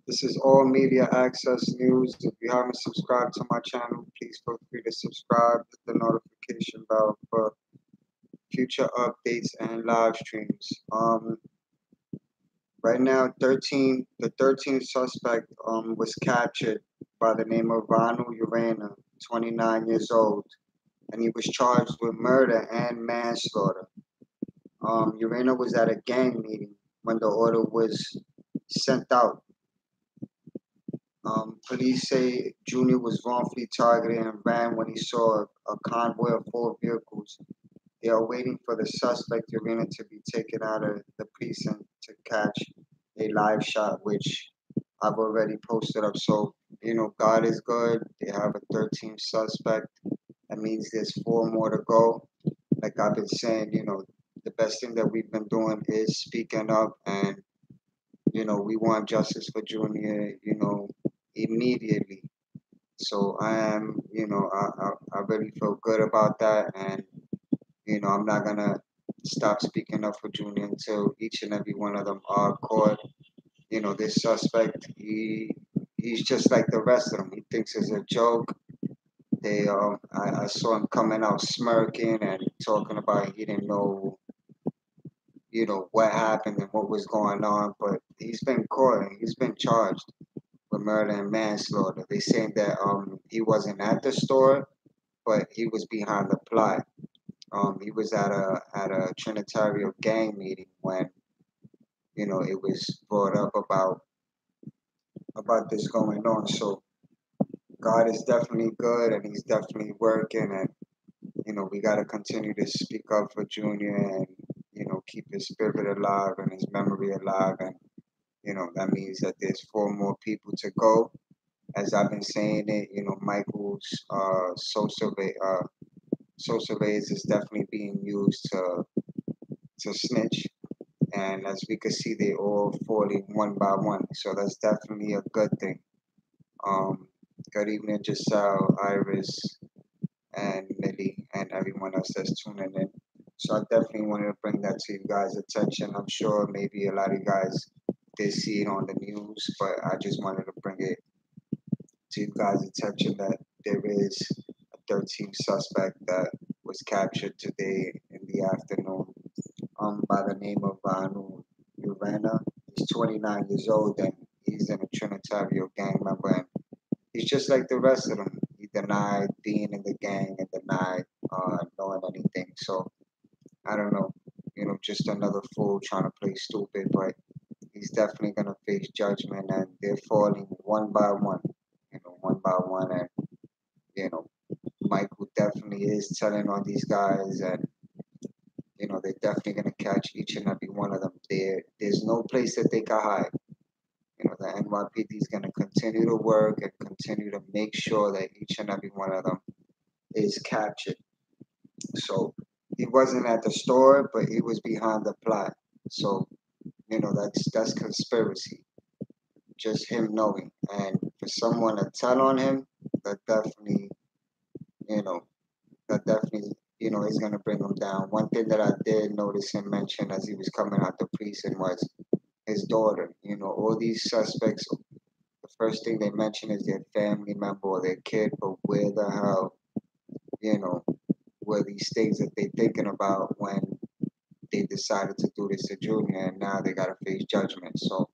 This is all media access news. If you haven't subscribed to my channel, please feel free to subscribe, hit the notification bell for future updates and live streams. Right now, the 13th suspect was captured by the name of Vanu Urena, 29 years old, and he was charged with murder and manslaughter. Urena was at a gang meeting when the order was sent out. Police say Junior was wrongfully targeted and ran when he saw a convoy of four vehicles. They are waiting for the suspect Urena to be taken out of the precinct to catch a live shot, which I've already posted up. So, God is good. They have a 13th suspect. That means there's four more to go. Like I've been saying, the best thing that we've been doing is speaking up, and we want justice for Junior, immediately. So I am, I really feel good about that, and I'm not gonna stop speaking up for Junior until each and every one of them are caught. This suspect, he's just like the rest of them. He thinks it's a joke. I saw him coming out smirking and talking about he didn't know, what happened and what was going on, but he's been caught and he's been charged with murder and manslaughter. They saying that he wasn't at the store, but he was behind the plot. He was at a Trinitario gang meeting when it was brought up about this going on. So God is definitely good, and He's definitely working, and we got to continue to speak up for Junior, and keep his spirit alive and his memory alive, and that means that there's four more people to go. As I've been saying it, Michael's soul surveys is definitely being used to snitch, and as we can see, they all falling one by one. So that's definitely a good thing. Um, Good evening, Giselle, Iris, and Millie, and everyone else that's tuning in. So I definitely wanted to bring that to you guys' attention. I'm sure maybe a lot of you guys did see it on the news, but I just wanted to bring it to you guys' attention that there is a 13th suspect that was captured today in the afternoon by the name of Vanu Urena. He's 29 years old, and he's in a Trinitario gang member, and he's just like the rest of them. He denied being in the gang and denied knowing anything. So I don't know, just another fool trying to play stupid, but he's definitely gonna face judgment, and they're falling one by one, one by one, and you know, Michael definitely is telling on these guys, and they're definitely gonna catch each and every one of them. There's no place that they can hide. The NYPD is gonna continue to work and continue to make sure that each and every one of them is captured. So he wasn't at the store, but he was behind the plot. So that's conspiracy. Just him knowing, and for someone to tell on him, that definitely, you know, that definitely, is gonna bring him down. One thing that I did notice him mention as he was coming out the precinct was his daughter. All these suspects, the first thing they mention is their family member or their kid, but where the hell, you know, were these things that they thinking about when they decided to do this to Junior, and now they gotta face judgment. So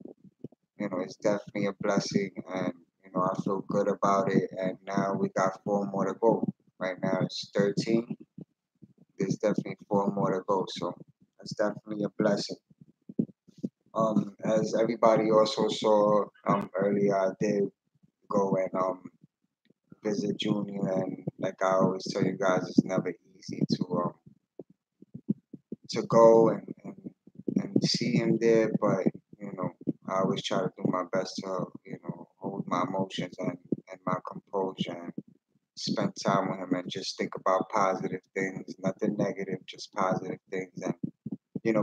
it's definitely a blessing, and I feel good about it. And now we got four more to go. Right now it's 13. There's definitely four more to go, so that's definitely a blessing. As everybody also saw earlier, I did go and visit Junior, and like I always tell you guys, it's never easy to go and see him there, but I always try to do my best to hold my emotions and my composure, and spend time with him and just think about positive things, nothing negative, just positive things, and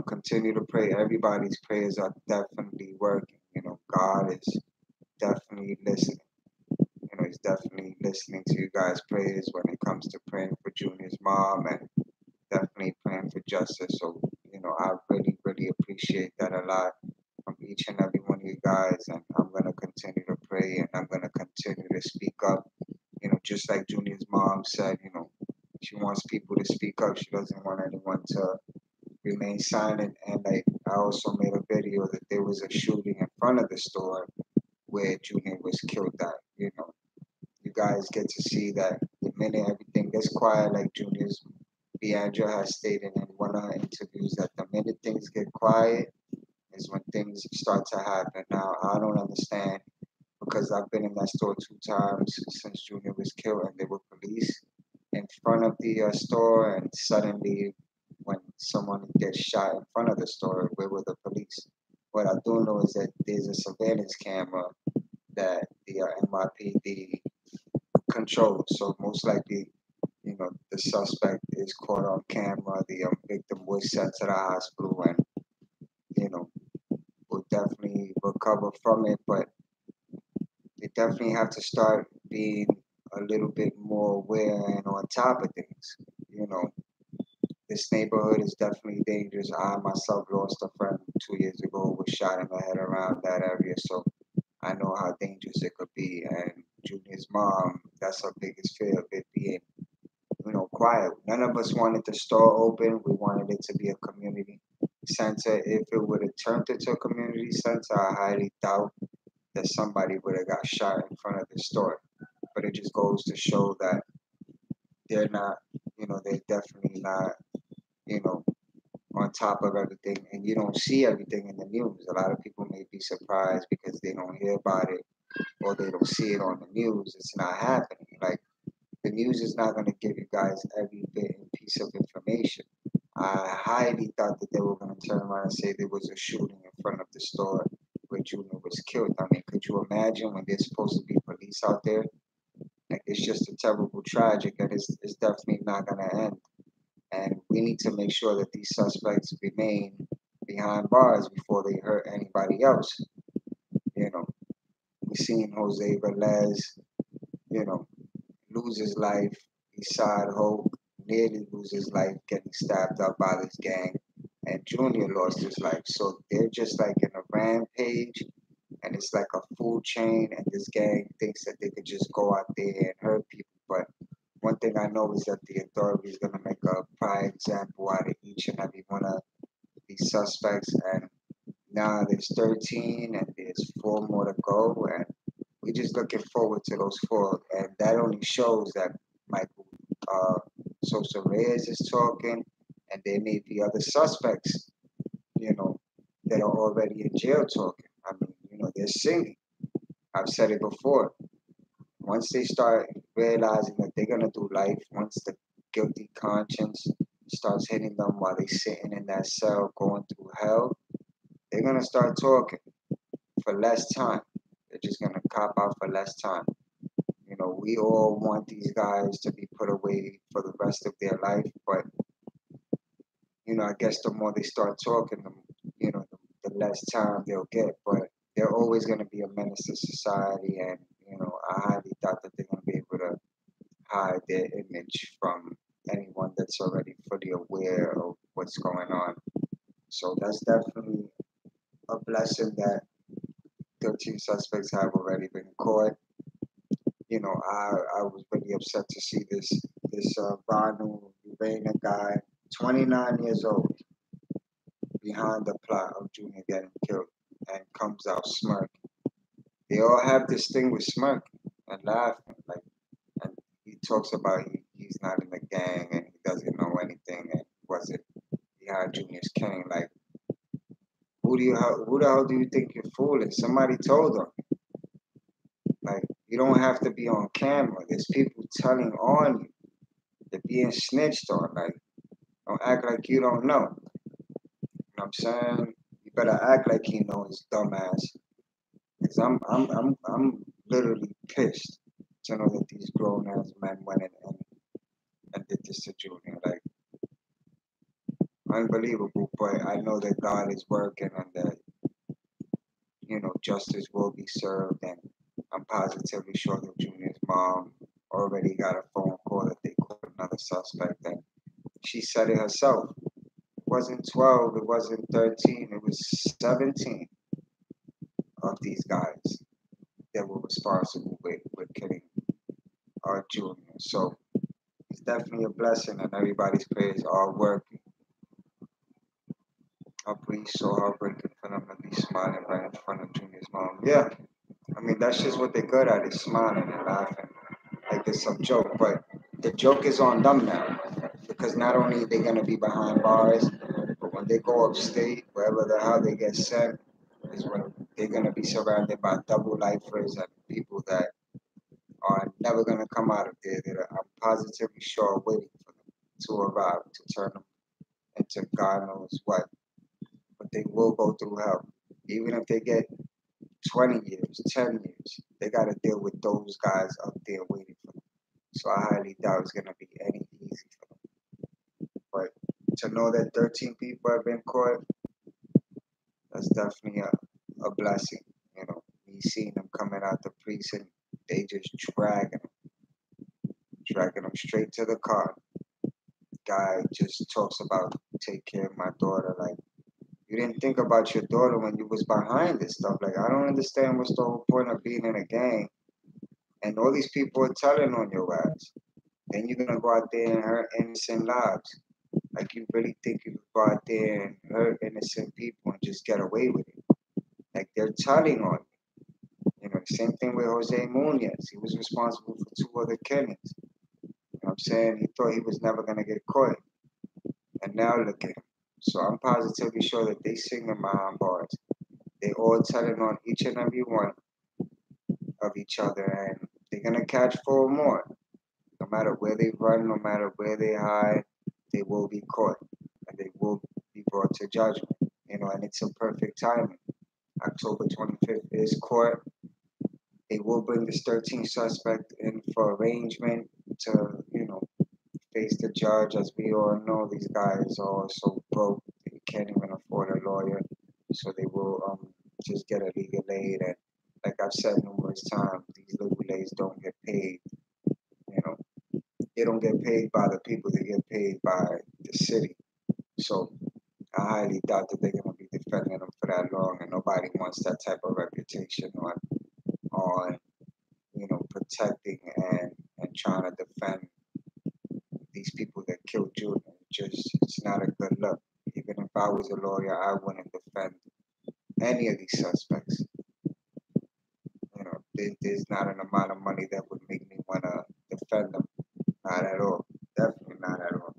continue to pray. Everybody's prayers are definitely working. God is definitely listening. He's definitely listening to you guys' prayers when it comes to praying for Junior's mom, and definitely praying for justice. So, I really, really appreciate that a lot from each and every one of you guys, and I'm gonna continue say, and I'm gonna continue to speak up. Just like Junior's mom said, she wants people to speak up. She doesn't want anyone to remain silent. And like I also made a video that there was a shooting in front of the store where Junior was killed at. You guys get to see that the minute everything gets quiet, like Junior's Leandra has stated in one of her interviews, that the minute things get quiet is when things start to happen. Now, I don't understand because I've been in that store 2 times since Junior was killed, and there were police in front of the store, and suddenly, when someone gets shot in front of the store, where were the police? What I do know is that there's a surveillance camera that the NYPD controls, so most likely, the suspect is caught on camera. The victim was sent to the hospital, and you know, will definitely recover from it, but they definitely have to start being a little bit more aware and on top of things. You know, this neighborhood is definitely dangerous. I myself lost a friend 2 years ago, was shot in the head around that area, so I know how dangerous it could be. And Junior's mom, that's her biggest fear of it being, quiet. None of us wanted the store open. We wanted it to be a community center. If it would have turned into a community center, I highly doubt that somebody would have got shot in front of the store. But it just goes to show that they're not, they're definitely not, you know, on top of everything. And you don't see everything in the news. A lot of people may be surprised because they don't hear about it or they don't see it on the news. It's not happening. Like, the news is not going to give you guys every bit and piece of information. I highly thought that they were going to turn around and say there was a shooting in front of the store where Junior was killed. I mean, could you imagine when there's supposed to be police out there? Like, it's just a terrible tragic, and it's definitely not going to end. And we need to make sure that these suspects remain behind bars before they hurt anybody else. You know, we've seen Jose Velez, you know, lose his life. Isad Hope nearly lose his life getting stabbed up by this gang. And Junior lost his life. So they're just like in a rampage, and it's like a food chain, and this gang thinks that they could just go out there and hurt people. But one thing I know is that the authorities are going to make a prime example out of each and every one of these suspects. And now there's 13, and there's 4 more to go. And we're just looking forward to those 4. And that only shows that Michael Sosa Reyes is talking, and there may be other suspects, that are already in jail talking. I mean, they're singing. I've said it before. Once they start realizing that they're gonna do life, once the guilty conscience starts hitting them while they're sitting in that cell going through hell, they're gonna start talking for less time. They're just gonna cop out for less time. We all want these guys to be put away for the rest of their life, but I guess the more they start talking, the less time they'll get. But they're always going to be a menace to society, and I highly doubt that they're going to be able to hide their image from anyone that's already fully aware of what's going on. So that's definitely a blessing that 13 suspects have already been caught. I was really upset to see this Banu Urena guy, 29 years old, behind the plot of Junior getting killed, and comes out smirking. They all have this thing with smirking and laughing, like, and he talks about he's not in the gang and he doesn't know anything and wasn't behind Junior's killing. Like, who the hell do you think you're fooling? Somebody told him. Like, you don't have to be on camera. There's people telling on you. They're being snitched on. Like, don't act like you don't know. You know what I'm saying? You better act like you know his dumbass. Cause I'm literally pissed to know that these grown ass men went in and did this to Junior. Like, unbelievable. But I know that God is working and that justice will be served, and I'm positively sure that Junior's mom already got a phone call that they caught another suspect, and she said it herself. It wasn't 12, it wasn't 13, it was 17 of these guys. that were responsible with killing our junior. So it's definitely a blessing, and everybody's prayers are working. I breathe so heartbreaking for them to be smiling right in front of Junior's mom. Yeah, I mean that's just what they're good at, is smiling and laughing like it's some joke. But the joke is on them now, because not only are they gonna be behind bars, but when they go upstate, wherever the hell they get sent, is when they're gonna be surrounded by double lifers and people that are never gonna come out of there. That I'm positively sure waiting for them to arrive to turn them into God knows what. But they will go through hell, even if they get 20 years, 10 years. They got to deal with those guys up there waiting for them. So I highly doubt it's gonna be any easy for them. But to know that 13 people have been caught, that's definitely a blessing. You know, me seeing them coming out the precinct, they just dragging them straight to the car. Guy just talks about take care of my daughter. Like, you didn't think about your daughter when you was behind this stuff. Like, I don't understand what's the whole point of being in a gang and all these people are telling on your ass. Then you're gonna go out there and hurt innocent lives. Like, you really think you could go out there and hurt innocent people and just get away with it? Like, they're telling on you. You know, the same thing with Jose Munoz. He was responsible for two other killings. You know what I'm saying? He thought he was never gonna get caught. And now look at him. So I'm positively sure that they sing them behind bars. They all telling on each and every one of each other, and they're gonna catch four more. No matter where they run, no matter where they hide, they will be caught and they will be brought to judgment. You know, and it's a perfect timing. October 25th is court. They will bring this 13th suspect in for arrangement to, you know, face the judge. As we all know, these guys are so broke they can't even afford a lawyer, so they will just get a legal aid. And like I've said numerous times, these legal aids don't get paid. You know, they don't get paid by the people; they get paid by the city. So I highly doubt that they're going to be defending them for that long, and nobody wants that type of reputation on you know protecting and trying to defend these people that killed Junior. Just it's not a good look. Even if I was a lawyer, I wouldn't defend any of these suspects. You know, there's not an amount of money that would make me want to defend them. Not at all. Definitely not at all.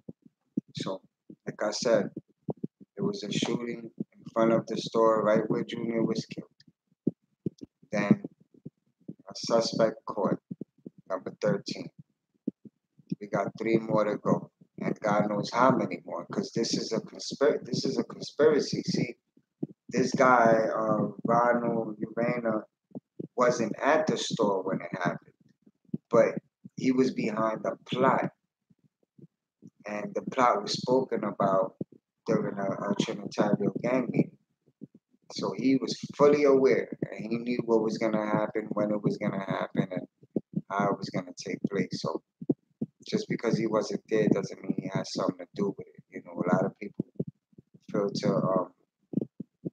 So, like I said, there was a shooting in front of the store right where Junior was killed. Then a suspect caught, number 13. We got three more to go, and God knows how many more, because this is a This is a conspiracy. See, this guy, Ronald Urena, wasn't at the store when it happened, but he was behind the plot, and the plot was spoken about during a Trinitario gang meeting. So he was fully aware, and he knew what was gonna happen, when it was gonna happen, and how it was gonna take place. So just because he wasn't there doesn't mean he has something to do with it. You know, a lot of people fail to um,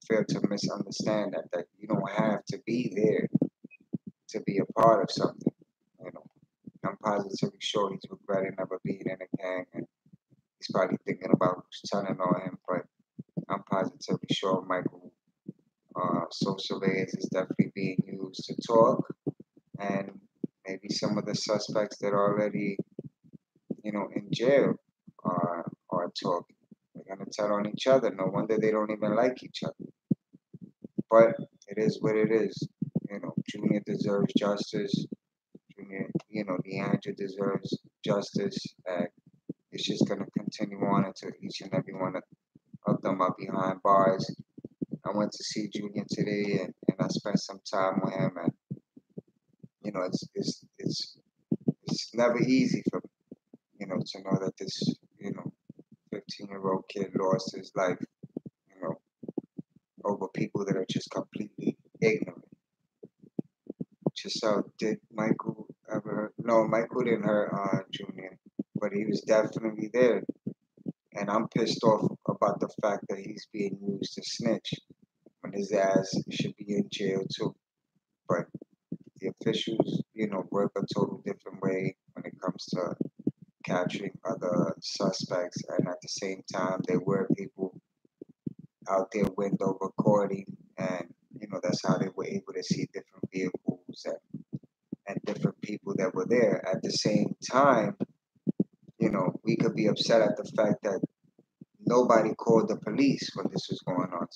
fail to misunderstand that you don't have to be there to be a part of something. You know, I'm positively sure he's regretting never being in a gang, and he's probably thinking about who's telling on him. But I'm positively sure Michael Soul Surveyors is definitely being used to talk, and maybe some of the suspects that are already, you know, in jail are talking. They're gonna tell on each other. No wonder they don't even like each other. But it is what it is. You know, Junior deserves justice. Junior, you know, Leandra deserves justice, and it's just gonna continue on until each and every one of them are behind bars. I went to see Junior today, and I spent some time with him, and you know, it's never easy for me, you know, to know that this, you know, 15-year-old kid lost his life, you know, over people that are just completely ignorant. Just so did Michael ever hurt? No, Michael didn't hurt Junior, but he was definitely there. And I'm pissed off about the fact that he's being used to snitch when his ass should be in jail too. But officials, work a total different way when it comes to capturing other suspects, and at the same time, there were people out their window recording, and that's how they were able to see different vehicles and different people that were there. At the same time, we could be upset at the fact that nobody called the police when this was going on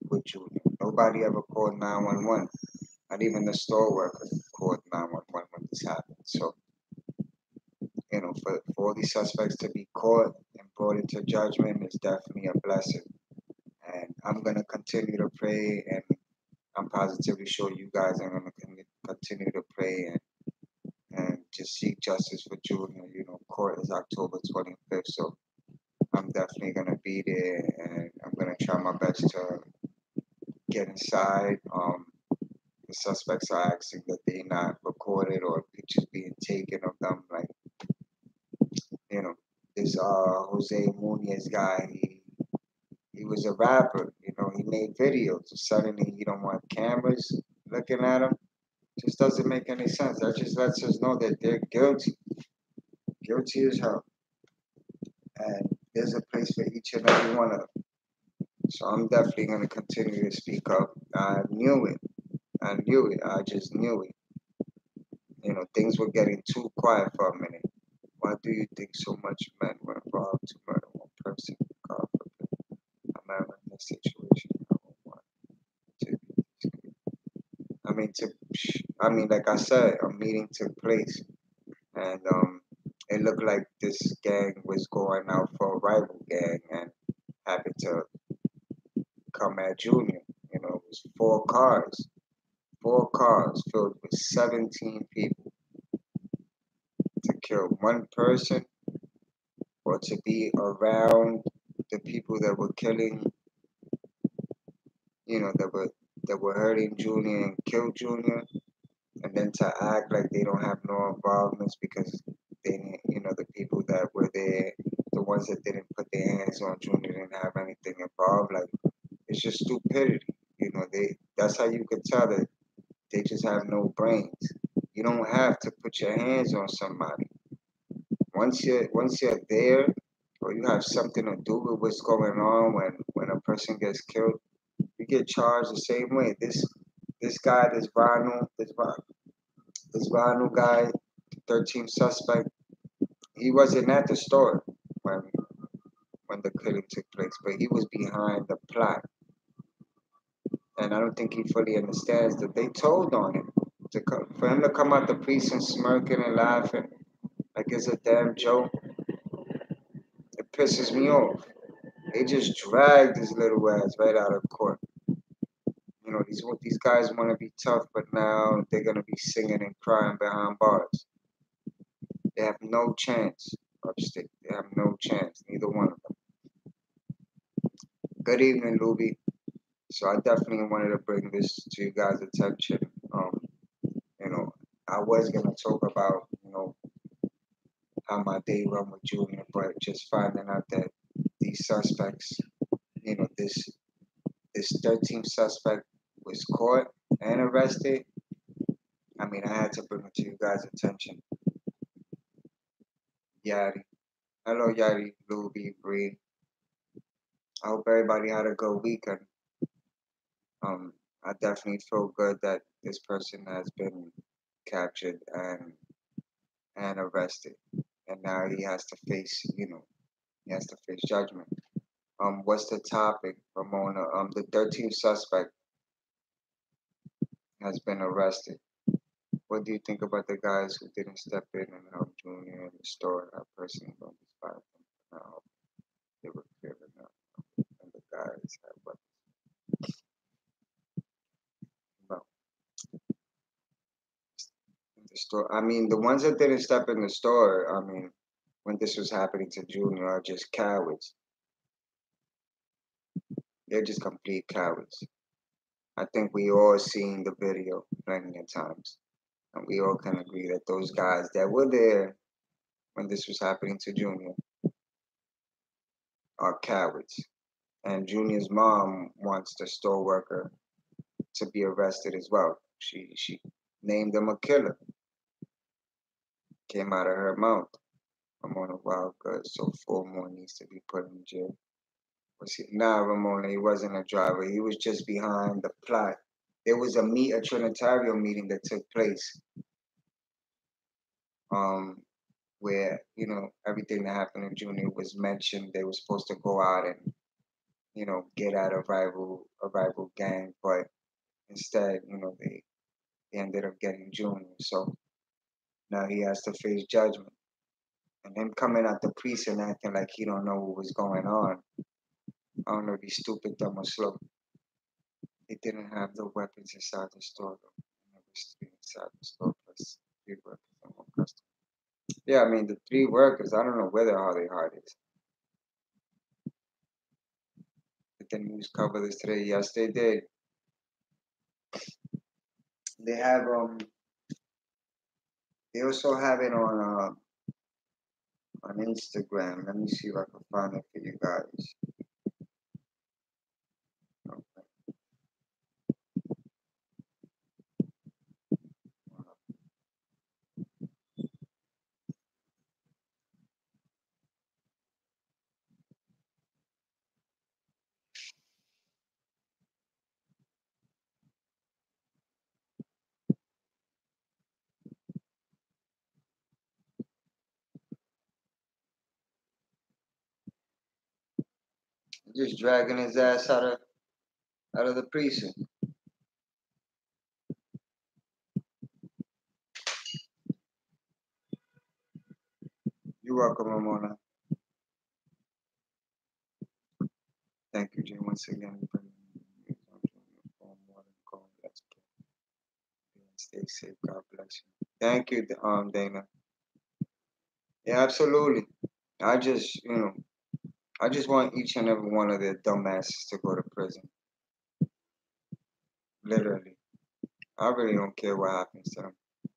with Junior. Nobody ever called 911. Not even the store worker called 911 when this happened. So, for all these suspects to be caught and brought into judgment is definitely a blessing. And I'm going to continue to pray, and I'm positively sure you guys are going to continue to pray and just seek justice for Junior. Court is October 25th, so I'm definitely going to be there, and I'm going to try my best to get inside. The suspects are asking that they not recorded or pictures being taken of them. Like, you know, this Jose Munoz guy, he was a rapper, he made videos. Suddenly he don't want cameras looking at him. Just doesn't make any sense. That just lets us know that they're guilty. Guilty as hell. And there's a place for each and every one of them. So I'm definitely going to continue to speak up. I knew it. I knew it. I just knew it. Things were getting too quiet for a minute. Why do you think so much men were involved to murder one person? God forbid. A man in this situation, I don't want to be. Like I said, a meeting took place, and it looked like this gang was going out for a rival gang and happened to come at Junior. It was four cars filled with 17 people to kill one person or to be around the people that were killing, that were hurting Junior and killed Junior, and then to act like they don't have no involvements because the people that were there, the ones that didn't put their hands on Junior didn't have anything involved. Like, it's just stupidity. That's how you could tell that they just have no brains. You don't have to put your hands on somebody. Once you're there, or you have something to do with what's going on when a person gets killed, you get charged the same way. This guy, this Vanu guy, 13th suspect, he wasn't at the store when the killing took place, but he was behind the plot. And I don't think he fully understands that they told on him. For him to come out the precinct smirking and laughing like it's a damn joke, it pisses me off. They just dragged his little ass right out of court. These guys want to be tough, but now they're gonna be singing and crying behind bars. They have no chance upstate. They have no chance, neither one of them. Good evening, Luby. So I definitely wanted to bring this to you guys' attention. I was gonna talk about, how my day run with Junior, but just finding out that these suspects, this 13th suspect was caught and arrested. I had to bring it to you guys' attention. Yadi. Hello, Yadi, Luby, Bree. I hope everybody had a good weekend. I definitely feel good that this person has been captured and arrested, and now he has to face, he has to face judgment. What's the topic, Ramona? The 13th suspect has been arrested. What do you think about the guys who didn't step in and help Junior in the store? That person don't despise them. Now they were clear enough, and the guys had weapons. Well, in the store. The ones that didn't step in the store. When this was happening to Junior, are just cowards. They're just complete cowards. I think we all seen the video plenty of times, and we all can agree that those guys that were there when this was happening to Junior are cowards. And Junior's mom wants the store worker to be arrested as well. She named him a killer. Came out of her mouth. Ramona Wildgood, so 4 more needs to be put in jail. Nah, Ramona, he wasn't a driver. He was just behind the plot. There was a Trinitario meeting that took place, um, where everything that happened to Junior was mentioned. They were supposed to go out and get at a rival gang, but instead, they ended up getting Junior. So now he has to face judgment. And him coming out the precinct acting like he don't know what was going on. I don't know if he's stupid, dumb, or slow. They didn't have the weapons inside the store though. There was three inside the store plus 3 workers and 1 customer. Yeah, I mean the 3 workers. I don't know where the hell they hard is. Did the news cover this today? Yes, they did. They have They also have it on Instagram. Let me see if I can find it for you guys. Okay. Just dragging his ass out of the precinct. You're welcome, Ramona. Thank you, Jim, once again. Let's stay safe. God bless you. Thank you, Dana. Yeah, absolutely. I just, I just want each and every one of their dumbasses to go to prison. Literally. I really don't care what happens to them. You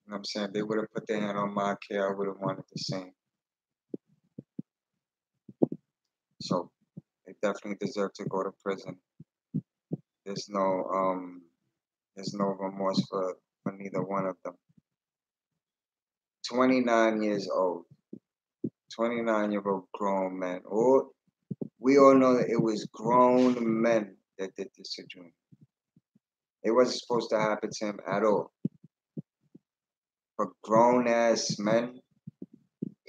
know what I'm saying? They would have put their hand on my care, I would have wanted the same. So they definitely deserve to go to prison. There's no there's no remorse for neither one of them. 29 years old. 29-year-old grown man. We all know that it was grown men that did this to Junior. It wasn't supposed to happen to him at all. But grown ass men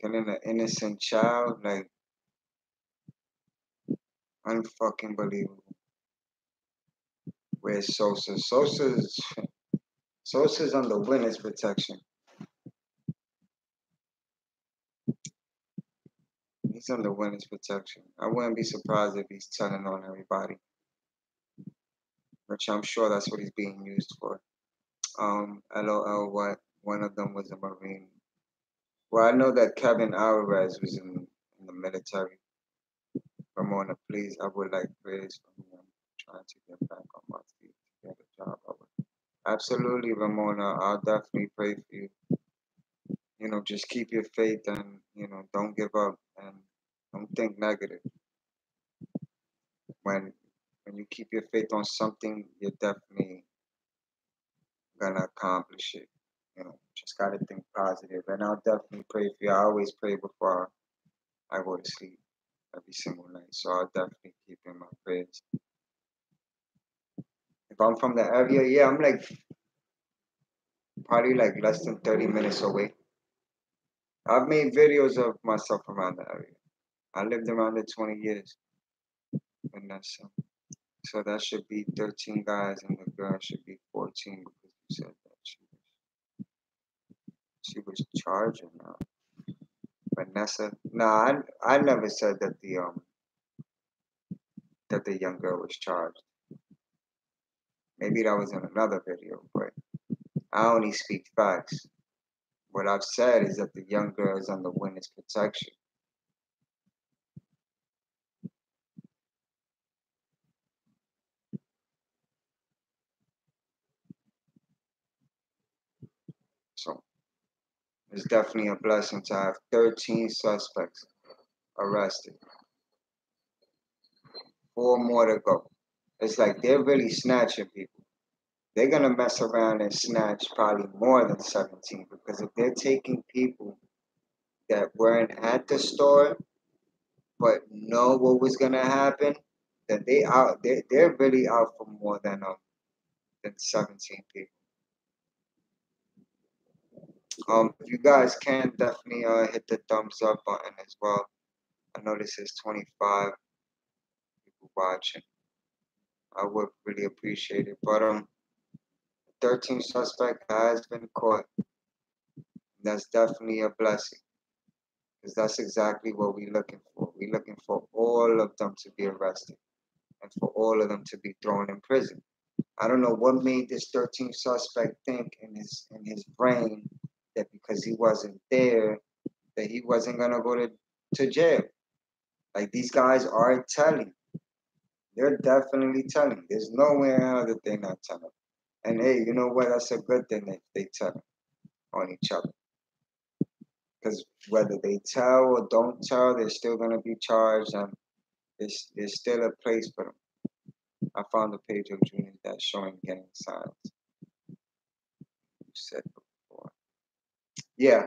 killing an innocent child, like unfucking believable. Where's Sosa? Sosa's under witness protection. He's under witness protection. I wouldn't be surprised if he's telling on everybody, which I'm sure that's what he's being used for. LOL, what? One of them was a Marine. Well, I know that Kevin Alvarez was in the military. Ramona, please, I would like prayers from you. I'm trying to get back on my feet to get a job. Absolutely, Ramona. I'll definitely pray for you. Just keep your faith and, don't give up and don't think negative. When you keep your faith on something, you're definitely gonna accomplish it. Just gotta think positive. And I'll definitely pray for you. I always pray before I go to sleep every single night. So I'll definitely keep in my prayers. If I'm from the area, yeah, I'm like probably like less than 30 minutes away. I've made videos of myself around the area. I lived around there 20 years. And so that should be 13 guys and the girl should be 14 because you said that she was charging now. Vanessa. Nah, I never said that the young girl was charged. Maybe that was in another video, but I only speak facts. What I've said is that the young girl is under witness protection. So it's definitely a blessing to have 13 suspects arrested. 4 more to go. It's like they're really snatching people. they're gonna mess around and snatch probably more than 17, because if they're taking people that weren't at the store but know what was gonna happen, then they're really out for more than 17 people. If you guys can, definitely hit the thumbs up button as well. I know this is 25 people watching. I would really appreciate it. But 13th suspect has been caught. That's definitely a blessing, because that's exactly what we're looking for. We're looking for all of them to be arrested and for all of them to be thrown in prison. I don't know what made this 13th suspect think in his brain that because he wasn't there, that he wasn't gonna go to jail. Like, these guys are telling. They're definitely telling. There's no way out that they're not telling. And hey, you know what? That's a good thing that they tell on each other. Because whether they tell or don't tell, they're still gonna be charged, and there's still a place for them. I found a page of Junior that's showing gang signs. You said before. Yeah,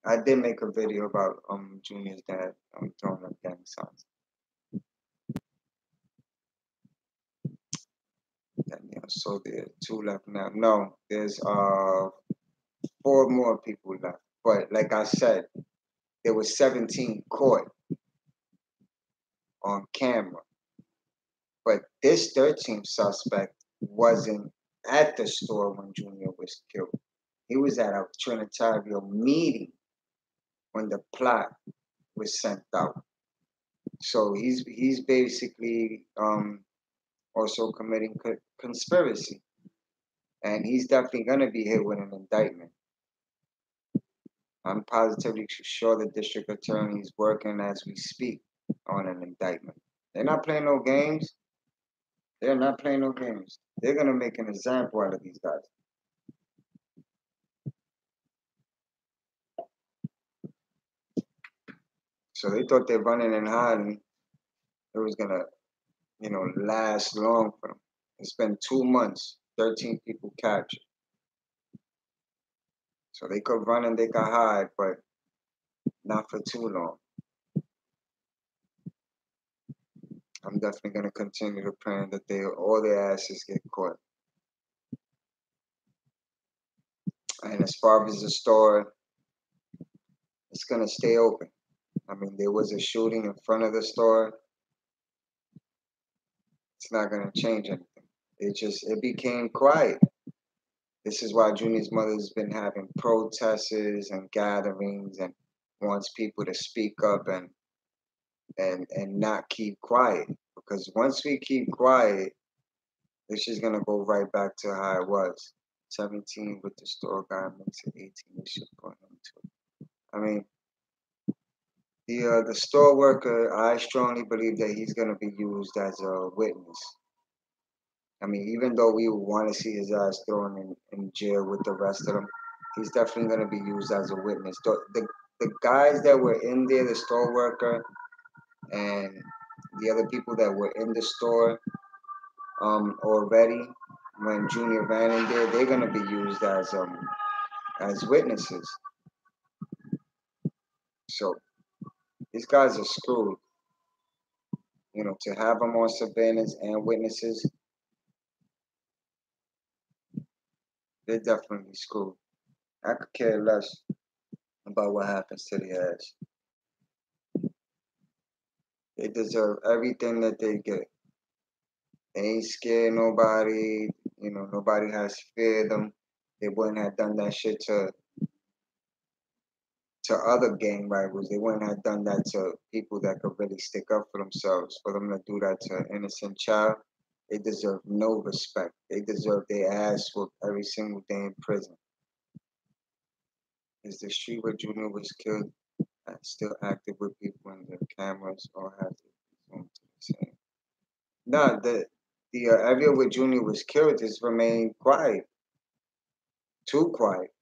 I did make a video about Junior's dad throwing up gang signs. And, so there are 2 left now. No, there's 4 more people left. But like I said, there was 17 caught on camera. But this 13th suspect wasn't at the store when Junior was killed. He was at a Trinitario meeting when the plot was sent out. So he's basically also committing conspiracy, and he's definitely gonna be hit with an indictment. I'm positively sure the district attorney is working as we speak on an indictment. They're not playing no games. They're not playing no games. They're gonna make an example out of these guys. So they thought they're running and hiding. It was gonna, last long for them. It's been 2 months, 13 people captured. So they could run and they could hide, but not for too long. I'm definitely gonna continue to pray that all their asses get caught. And as far as the store, it's gonna stay open. I mean, there was a shooting in front of the store. It's not gonna change anything. It became quiet. This is why Junior's mother's been having protests and gatherings and wants people to speak up and not keep quiet. Because once we keep quiet, it's just gonna go right back to how it was. 17 with the store guy makes it 18. We should put him to. I mean, the store worker, I strongly believe that he's gonna be used as a witness. I mean, even though we want to see his ass thrown in jail with the rest of them, he's definitely gonna be used as a witness. The guys that were in there, the store worker and the other people that were in the store already when Junior ran in there, they're gonna be used as witnesses. So these guys are screwed. To have them on surveillance and witnesses, they're definitely screwed. I could care less about what happens to the ass. They deserve everything that they get. They ain't scared nobody. Nobody has feared them. They wouldn't have done that shit to other gang rivals. They wouldn't have done that to people that could really stick up for themselves. For them to do that to an innocent child, they deserve no respect. They deserve their ass whooped every single day in prison. Is the street where Junior was killed still active with people in the cameras, or have they resumed to the same? No, the area where Junior was killed has remained quiet, too quiet,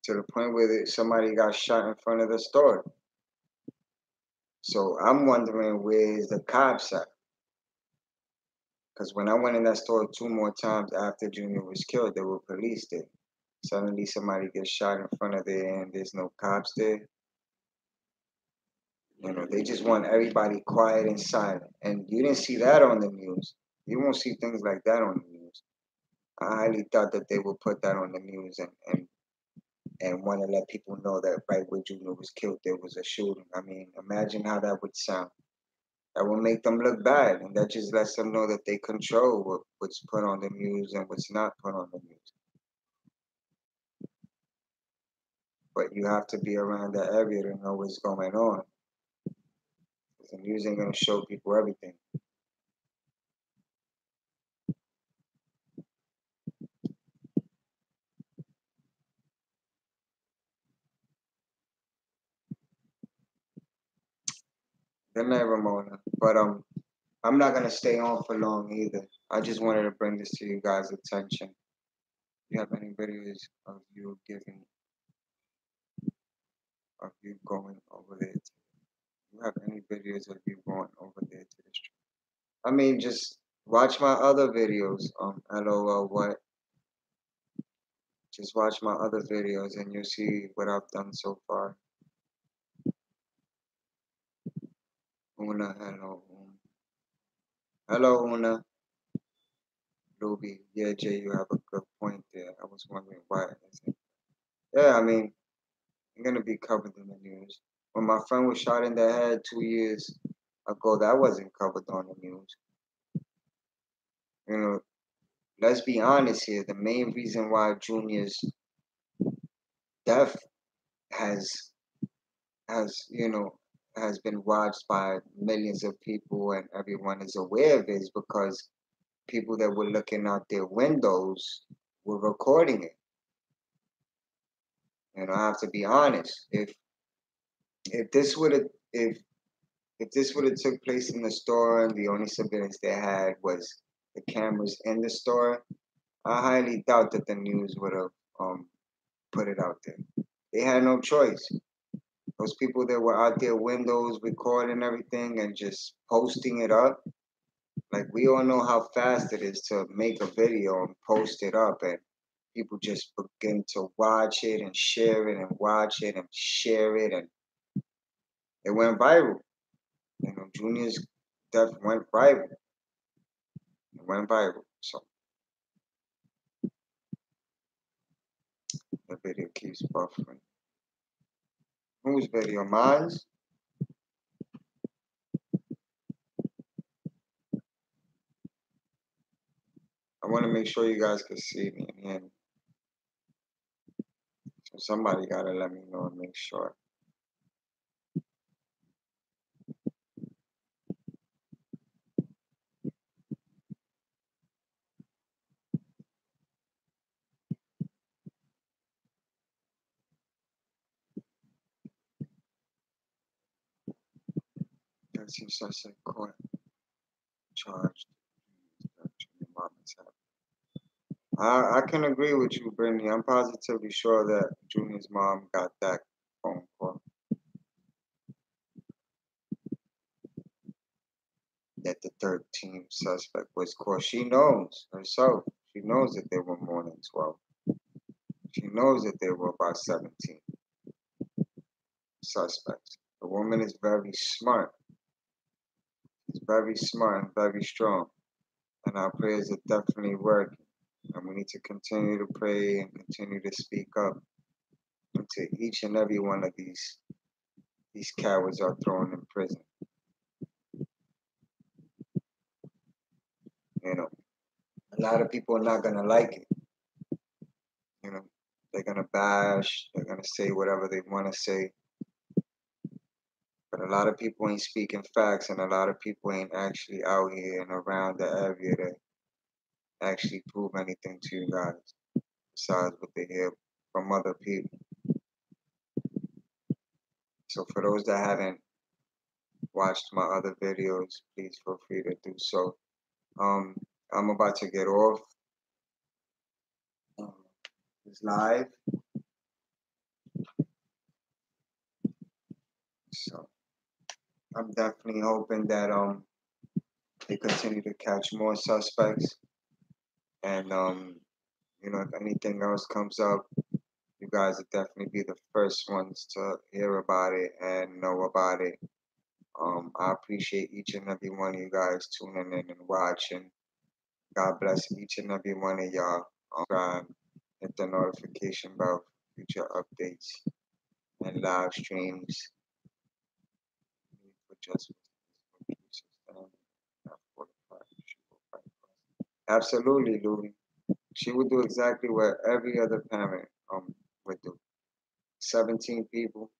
to the point where somebody got shot in front of the store. So I'm wondering, where's the cops at? Because when I went in that store 2 more times after Junior was killed, there were police there. Suddenly somebody gets shot in front of there and there's no cops there. You know, they just want everybody quiet and silent. And you didn't see that on the news. You won't see things like that on the news. I highly thought that they would put that on the news and want to let people know that right where Junior was killed, there was a shooting. I mean, imagine how that would sound. That would make them look bad. And that just lets them know that they control what's put on the news and what's not put on the news. But you have to be around that area to know what's going on. The news ain't going to show people everything. Good night, Ramona. But I'm not gonna stay on for long either. I just wanted to bring this to you guys' attention. You have any videos of you giving, of you going over there? You have any videos of you going over there to the street? I mean, just watch my other videos. LOL, what? Just watch my other videos and you'll see what I've done so far. Una, hello. Hello, Una. Ruby. Yeah, Jay, you have a good point there. I was wondering why. Yeah, I mean, I'm gonna be covered in the news. When my friend was shot in the head 2 years ago, that wasn't covered on the news. You know, let's be honest here. The main reason why Junior's death has has been watched by millions of people and everyone is aware of it is because people that were looking out their windows were recording it. You know, I have to be honest. If this would have if this would have took place in the store and the only surveillance they had was the cameras in the store, I highly doubt that the news would have put it out there. They had no choice. Those people that were out there windows recording everything and just posting it up, like we all know how fast it is to make a video and post it up and people just begin to watch it and share it and watch it and share it and it went viral. You know, Junior's death went viral. It went viral. So the video keeps buffering. Whose video? Mine's? I want to make sure you guys can see me and hear me. So somebody got to let me know and make sure. Thirteen suspect court charged. I can agree with you, Brittany. I'm positively sure that Junior's mom got that phone call. That the 13th suspect was caught. She knows herself. She knows that there were more than 12. She knows that there were about 17 suspects. The woman is very smart. She's very smart and very strong. And our prayers are definitely working. And we need to continue to pray and continue to speak up until each and every one of these cowards are thrown in prison. You know, a lot of people are not gonna like it. You know, they're gonna bash, they're gonna say whatever they wanna say. But a lot of people ain't speaking facts and a lot of people ain't actually out here and around the area to actually prove anything to you guys besides what they hear from other people. So for those that haven't watched my other videos, please feel free to do so. I'm about to get off this live. So I'm definitely hoping that they continue to catch more suspects. And if anything else comes up, you guys will definitely be the first ones to hear about it and know about it. I appreciate each and every one of you guys tuning in and watching. God bless each and every one of y'all. Subscribe, hit the notification bell for future updates and live streams. Absolutely, Louie. She would do exactly what every other parent would do. 17 people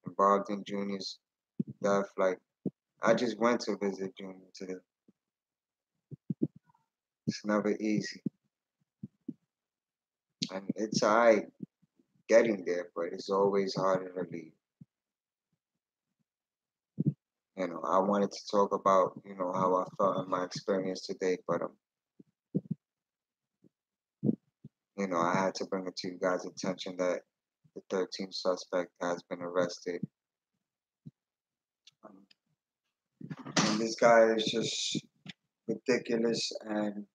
involved in Junior's death. Like, I just went to visit Junior today. It's never easy. And it's alright getting there, but it's always harder to leave. I wanted to talk about, how I felt in my experience today, but I had to bring it to you guys' attention that the 13th suspect has been arrested. Um, and this guy is just ridiculous, and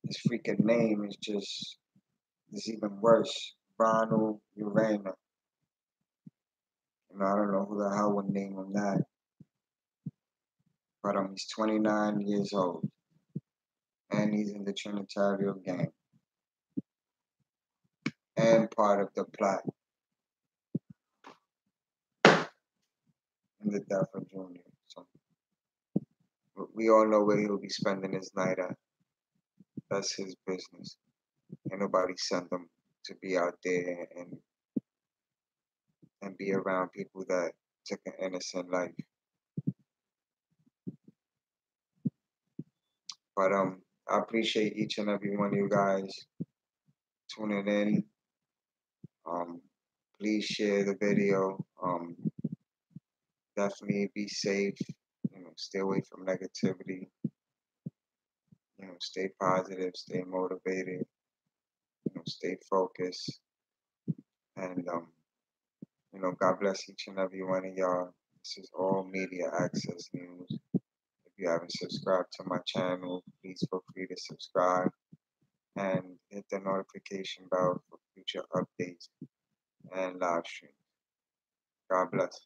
his freaking name is even worse. Ronald Urena. I don't know who the hell would name him that, but he's 29 years old, and he's in the Trinitario gang, and part of the plot in the death of Junior. So we all know where he'll be spending his night at. That's his business. And nobody sent him to be out there and be around people that took an innocent life. But I appreciate each and every one of you guys tuning in. Please share the video. Definitely be safe. Stay away from negativity. Stay positive. Stay motivated. Stay focused. And God bless each and every one of y'all. This is All Media Access News. If you haven't subscribed to my channel, please feel free to subscribe and hit the notification bell for future updates and live streams. God bless.